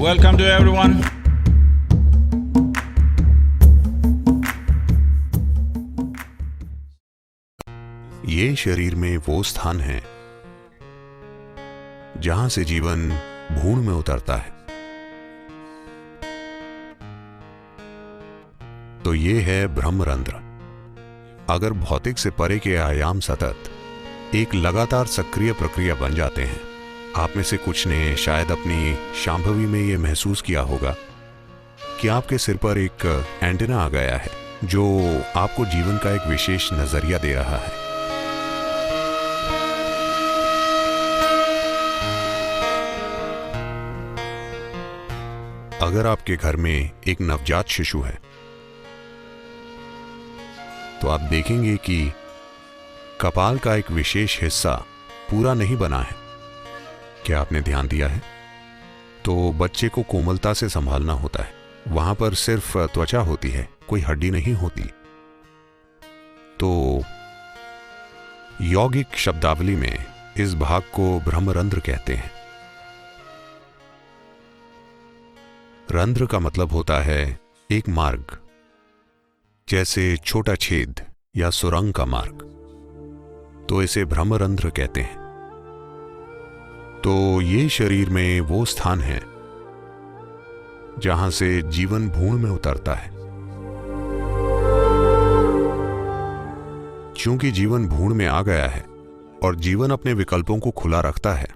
Welcome to everyone. ये शरीर में वो स्थान है जहां से जीवन भ्रूण में उतरता है। तो ये है ब्रह्मरंध्र। अगर भौतिक से परे के आयाम सतत एक लगातार सक्रिय प्रक्रिया बन जाते हैं। आप में से कुछ ने शायद अपनी शांभवी में यह महसूस किया होगा कि आपके सिर पर एक एंटीना आ गया है जो आपको जीवन का एक विशेष नजरिया दे रहा है। अगर आपके घर में एक नवजात शिशु है तो आप देखेंगे कि कपाल का एक विशेष हिस्सा पूरा नहीं बना है। क्या आपने ध्यान दिया है? तो बच्चे को कोमलता से संभालना होता है। वहां पर सिर्फ त्वचा होती है, कोई हड्डी नहीं होती। तो यौगिक शब्दावली में इस भाग को ब्रह्मरंध्र कहते हैं। रंध्र का मतलब होता है एक मार्ग, जैसे छोटा छेद या सुरंग का मार्ग। तो इसे ब्रह्मरंध्र कहते हैं। तो ये शरीर में वो स्थान है जहां से जीवन भ्रूण में उतरता है। क्योंकि जीवन भ्रूण में आ गया है और जीवन अपने विकल्पों को खुला रखता है,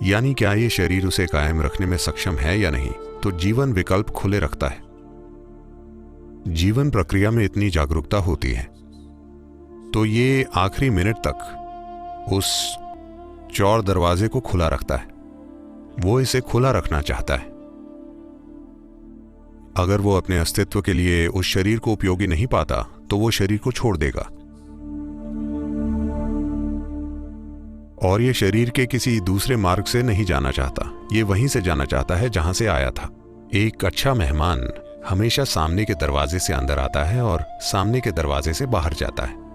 यानी क्या ये शरीर उसे कायम रखने में सक्षम है या नहीं, तो जीवन विकल्प खुले रखता है। जीवन प्रक्रिया में इतनी जागरूकता होती है तो ये आखिरी मिनट तक उस चौर दरवाजे को खुला रखता है। वो इसे खुला रखना चाहता है। अगर वो अपने अस्तित्व के लिए उस शरीर को उपयोगी नहीं पाता तो वो शरीर को छोड़ देगा और ये शरीर के किसी दूसरे मार्ग से नहीं जाना चाहता। ये वहीं से जाना चाहता है जहां से आया था। एक अच्छा मेहमान हमेशा सामने के दरवाजे से अंदर आता है और सामने के दरवाजे से बाहर जाता है।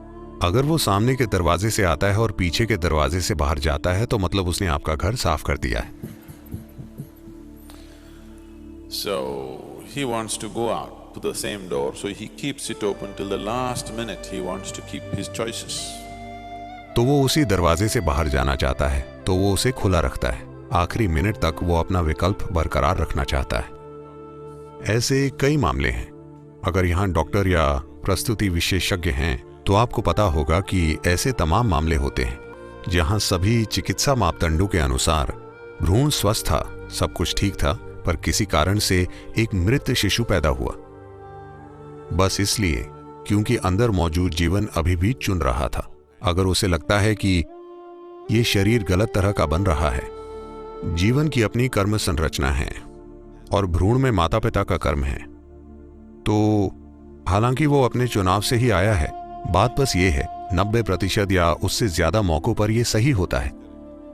अगर वो सामने के दरवाजे से आता है और पीछे के दरवाजे से बाहर जाता है तो मतलब उसने आपका घर साफ कर दिया है। So he wants to go out to the same door, so he keeps it open till the last minute. He wants to keep his choices. तो वो उसी दरवाजे से बाहर जाना चाहता है तो वो उसे खुला रखता है। आखिरी मिनट तक वो अपना विकल्प बरकरार रखना चाहता है। ऐसे कई मामले हैं। अगर यहाँ डॉक्टर या प्रस्तुति विशेषज्ञ हैं तो आपको पता होगा कि ऐसे तमाम मामले होते हैं जहां सभी चिकित्सा मापदंडों के अनुसार भ्रूण स्वस्थ था, सब कुछ ठीक था, पर किसी कारण से एक मृत शिशु पैदा हुआ। बस इसलिए क्योंकि अंदर मौजूद जीवन अभी भी चुन रहा था। अगर उसे लगता है कि ये शरीर गलत तरह का बन रहा है। जीवन की अपनी कर्म संरचना है और भ्रूण में माता पिता का कर्म है। तो हालांकि वो अपने चुनाव से ही आया है। बात बस ये है 90% या उससे ज्यादा मौकों पर यह सही होता है,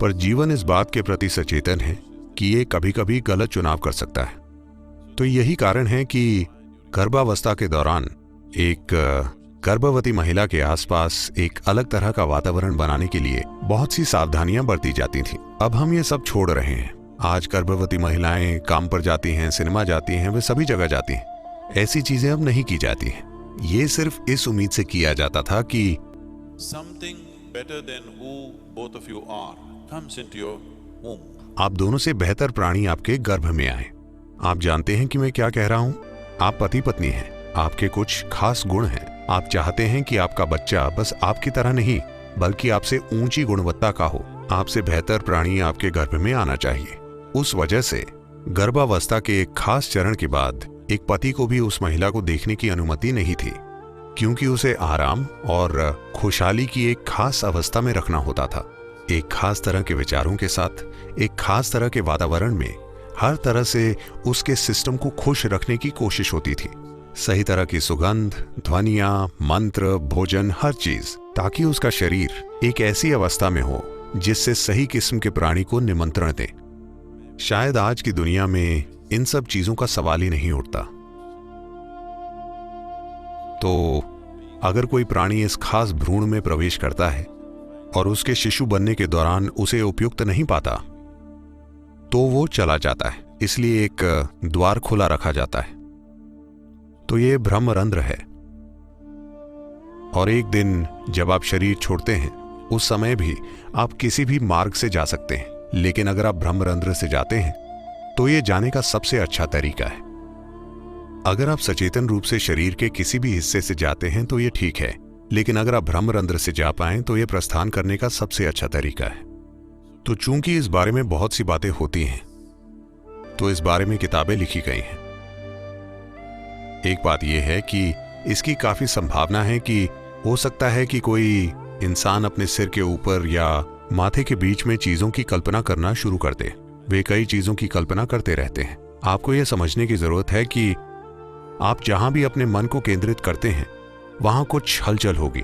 पर जीवन इस बात के प्रति सचेतन है कि ये कभी कभी गलत चुनाव कर सकता है। तो यही कारण है कि गर्भावस्था के दौरान एक गर्भवती महिला के आसपास एक अलग तरह का वातावरण बनाने के लिए बहुत सी सावधानियां बरती जाती थीं। अब हम ये सब छोड़ रहे हैं। आज गर्भवती महिलाएं काम पर जाती हैं, सिनेमा जाती हैं, वे सभी जगह जाती हैं। ऐसी चीजें अब नहीं की जाती हैं। ये सिर्फ इस उम्मीद से किया जाता था कि Something better than who both of you are comes into your womb. आप दोनों से बेहतर प्राणी आपके गर्भ में आए। आप जानते हैं कि मैं क्या कह रहा हूं? आप पति पत्नी हैं, आपके कुछ खास गुण हैं। आप चाहते हैं कि आपका बच्चा बस आपकी तरह नहीं बल्कि आपसे ऊंची गुणवत्ता का हो। आपसे बेहतर प्राणी आपके गर्भ में आना चाहिए। उस वजह से गर्भावस्था के एक खास चरण के बाद एक पति को भी उस महिला को देखने की अनुमति नहीं थी, क्योंकि उसे आराम और खुशहाली की एक खास अवस्था में रखना होता था। एक खास तरह के विचारों के साथ, एक खास तरह के वातावरण में, हर तरह से उसके सिस्टम को खुश रखने की कोशिश होती थी। सही तरह की सुगंध, ध्वनियां, मंत्र, भोजन, हर चीज, ताकि उसका शरीर एक ऐसी अवस्था में हो जिससे सही किस्म के प्राणी को निमंत्रण दे। शायद आज की दुनिया में इन सब चीजों का सवाल ही नहीं उठता। तो अगर कोई प्राणी इस खास भ्रूण में प्रवेश करता है और उसके शिशु बनने के दौरान उसे उपयुक्त नहीं पाता तो वो चला जाता है। इसलिए एक द्वार खुला रखा जाता है। तो ये ब्रह्मरंध्र है। और एक दिन जब आप शरीर छोड़ते हैं उस समय भी आप किसी भी मार्ग से जा सकते हैं, लेकिन अगर आप ब्रह्मरंध्र से जाते हैं तो ये जाने का सबसे अच्छा तरीका है। अगर आप सचेतन रूप से शरीर के किसी भी हिस्से से जाते हैं तो ये ठीक है, लेकिन अगर आप ब्रह्मरंध्र से जा पाएं तो ये प्रस्थान करने का सबसे अच्छा तरीका है। तो चूंकि इस बारे में बहुत सी बातें होती हैं तो इस बारे में किताबें लिखी गई हैं। एक बात यह है कि इसकी काफी संभावना है कि हो सकता है कि कोई इंसान अपने सिर के ऊपर या माथे के बीच में चीजों की कल्पना करना शुरू कर दे। वे कई चीजों की कल्पना करते रहते हैं। आपको यह समझने की जरूरत है कि आप जहां भी अपने मन को केंद्रित करते हैं वहां कुछ हलचल होगी।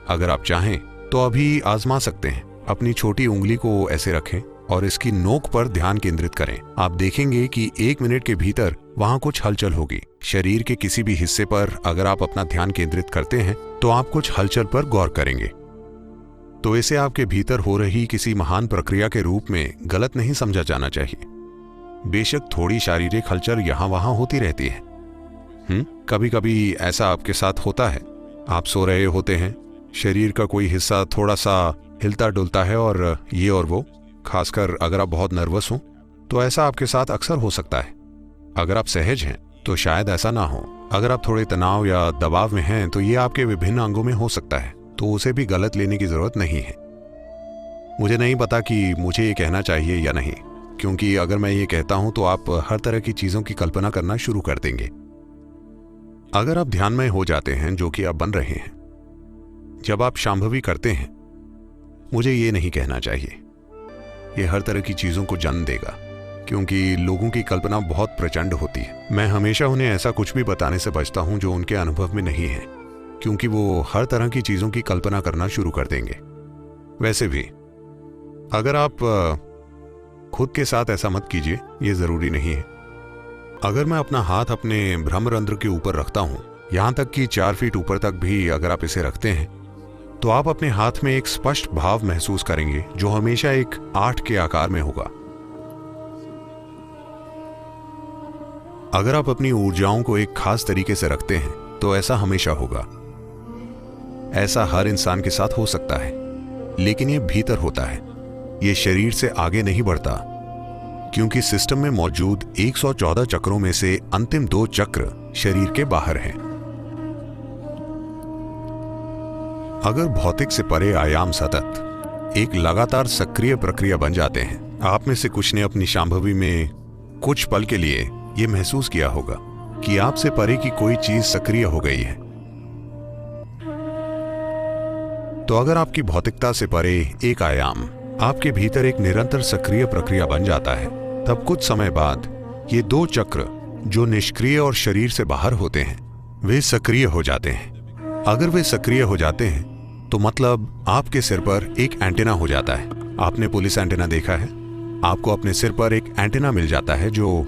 अगर आप चाहें तो अभी आजमा सकते हैं। अपनी छोटी उंगली को ऐसे रखें और इसकी नोक पर ध्यान केंद्रित करें। आप देखेंगे कि 1 मिनट के भीतर वहां कुछ हलचल होगी। शरीर के किसी भी हिस्से पर अगर आप अपना ध्यान केंद्रित करते हैं तो आप कुछ हलचल पर गौर करेंगे। तो इसे आपके भीतर हो रही किसी महान प्रक्रिया के रूप में गलत नहीं समझा जाना चाहिए। बेशक थोड़ी शारीरिक हलचल यहां वहां होती रहती है। कभी कभी ऐसा आपके साथ होता है। आप सो रहे होते हैं, शरीर का कोई हिस्सा थोड़ा सा हिलता डुलता है और ये और वो। खासकर अगर आप बहुत नर्वस हो तो ऐसा आपके साथ अक्सर हो सकता है। अगर आप सहज हैं तो शायद ऐसा ना हो। अगर आप थोड़े तनाव या दबाव में हैं तो ये आपके विभिन्न अंगों में हो सकता है, तो उसे भी गलत लेने की जरूरत नहीं है। मुझे नहीं पता कि मुझे ये कहना चाहिए या नहीं, क्योंकि अगर मैं ये कहता हूं तो आप हर तरह की चीजों की कल्पना करना शुरू कर देंगे। अगर आप ध्यानमय हो जाते हैं, जो कि आप बन रहे हैं, जब आप शांभवी करते हैं, मुझे ये नहीं कहना चाहिए। ये हर तरह की चीजों को जन्म देगा, क्योंकि लोगों की कल्पना बहुत प्रचंड होती है। मैं हमेशा उन्हें ऐसा कुछ भी बताने से बचता हूं जो उनके अनुभव में नहीं है, क्योंकि वो हर तरह की चीजों की कल्पना करना शुरू कर देंगे। वैसे भी अगर आप खुद के साथ ऐसा मत कीजिए, ये जरूरी नहीं है। अगर मैं अपना हाथ अपने ब्रह्मरंध्र के ऊपर रखता हूं, यहां तक कि 4 फीट ऊपर तक भी अगर आप इसे रखते हैं, तो आप अपने हाथ में एक स्पष्ट भाव महसूस करेंगे जो हमेशा एक 8 के आकार में होगा। अगर आप अपनी ऊर्जाओं को एक खास तरीके से रखते हैं तो ऐसा हमेशा होगा। ऐसा हर इंसान के साथ हो सकता है, लेकिन यह भीतर होता है। यह शरीर से आगे नहीं बढ़ता, क्योंकि सिस्टम में मौजूद 114 चक्रों में से अंतिम 2 चक्र शरीर के बाहर हैं। अगर भौतिक से परे आयाम सतत एक लगातार सक्रिय प्रक्रिया बन जाते हैं, आप में से कुछ ने अपनी शांभवी में कुछ पल के लिए यह महसूस किया होगा कि आपसे परे की कोई चीज सक्रिय हो गई है। तो अगर आपकी भौतिकता से परे एक आयाम आपके भीतर एक निरंतर सक्रिय प्रक्रिया बन जाता है, तब कुछ समय बाद ये 2 चक्र जो निष्क्रिय और शरीर से बाहर होते हैं, वे सक्रिय हो जाते हैं। अगर वे सक्रिय हो जाते हैं तो मतलब आपके सिर पर एक एंटेना हो जाता है। आपने पुलिस एंटेना देखा है? आपको अपने सिर पर एक एंटेना मिल जाता है जो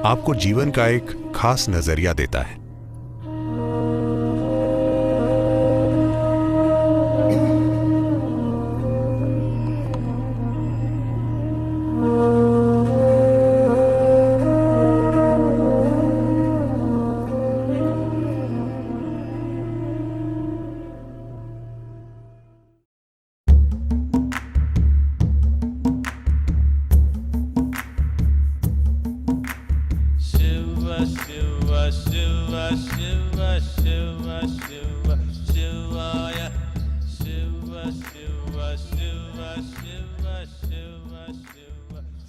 आपको जीवन का एक खास नजरिया देता है। Shiva, Shiva, Shiva, Shiva, Shiva, Shiva.